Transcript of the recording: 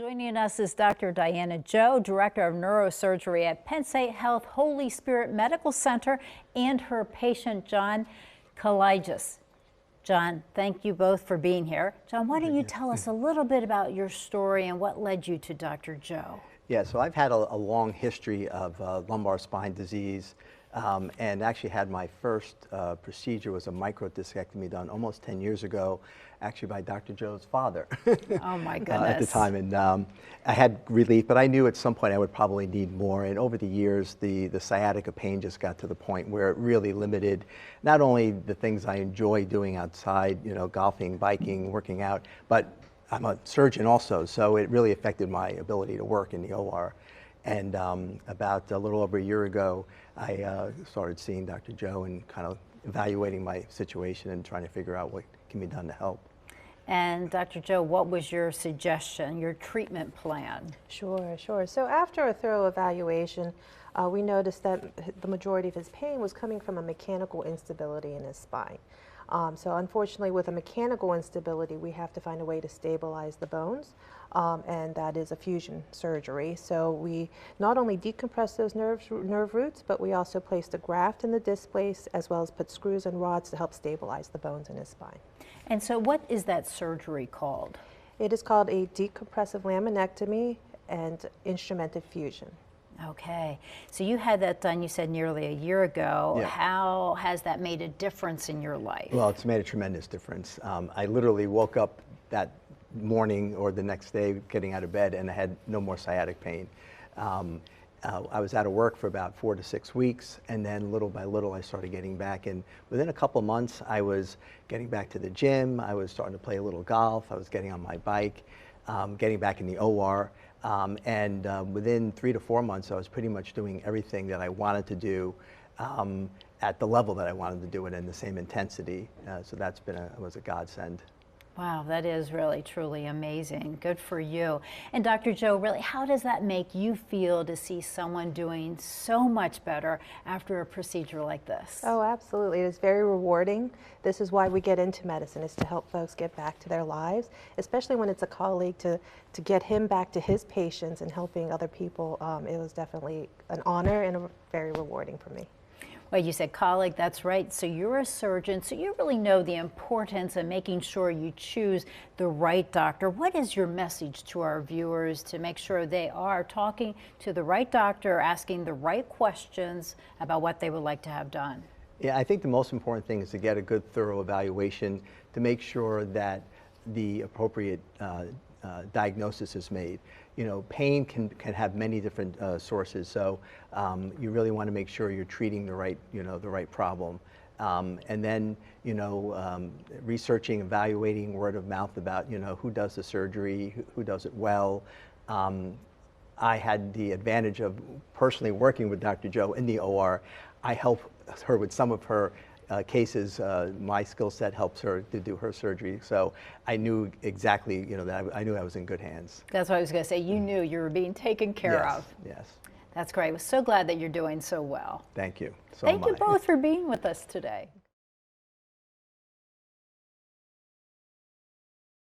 Joining us is Dr. Diana Joe, Director of Neurosurgery at Penn State Health Holy Spirit Medical Center, and her patient, John Calaitges. John, thank you both for being here. John, why don't you tell us a little bit about your story and what led you to Dr. Joe? Yeah, so I've had a long history of lumbar spine disease, and actually had my first procedure was a microdiscectomy done almost 10 years ago, actually by Dr. Joe's father. Oh my goodness. At the time, and I had relief, but I knew at some point I would probably need more, and over the years the sciatica pain just got to the point where it really limited not only the things I enjoy doing outside, you know, golfing, biking, working out, but I'm a surgeon also, so it really affected my ability to work in the OR. And about a little over a year ago, I started seeing Dr. Joe and kind of evaluating my situation and trying to figure out what can be done to help. And Dr. Joe, what was your suggestion, your treatment plan? Sure. So after a thorough evaluation, we noticed that the majority of his pain was coming from a mechanical instability in his spine. So unfortunately, with a mechanical instability, we have to find a way to stabilize the bones, and that is a fusion surgery. So we not only decompress those nerve roots, but we also placed a graft in the disc place, as well as put screws and rods to help stabilize the bones in his spine. And so what is that surgery called? It is called a decompressive laminectomy and instrumented fusion. Okay, so you had that done, you said, nearly a year ago. Yeah. How has that made a difference in your life? Well, it's made a tremendous difference. I literally woke up that morning or the next day getting out of bed and I had no more sciatic pain. I was out of work for about 4 to 6 weeks, and then little by little I started getting back, and within a couple months I was getting back to the gym, I was starting to play a little golf, I was getting on my bike, getting back in the OR. And within 3 to 4 months, I was pretty much doing everything that I wanted to do at the level that I wanted to do it in the same intensity. So that's been was a godsend. Wow, that is really, truly amazing. Good for you. And Dr. Joe, really, how does that make you feel to see someone doing so much better after a procedure like this? Oh, absolutely. It is very rewarding. This is why we get into medicine, is to help folks get back to their lives, especially when it's a colleague, to get him back to his patients and helping other people. It was definitely an honor and very rewarding for me. Well, you said colleague, that's right. So you're a surgeon, so you really know the importance of making sure you choose the right doctor. What is your message to our viewers to make sure they are talking to the right doctor, asking the right questions about what they would like to have done? Yeah, I think the most important thing is to get a good, thorough evaluation to make sure that the appropriate diagnosis is made. You know, pain can have many different sources, so you really want to make sure you're treating the right, the right problem. And then, researching, evaluating word of mouth about, who does the surgery, who does it well. I had the advantage of personally working with Dr. Joe in the OR. I help her with some of her cases. My skill set helps her to do her surgery, so I knew exactly, that I knew I was in good hands. That's what I was going to say. You knew you were being taken care of. Yes. That's great. I was so glad that you're doing so well. Thank you. Thank you both for being with us today.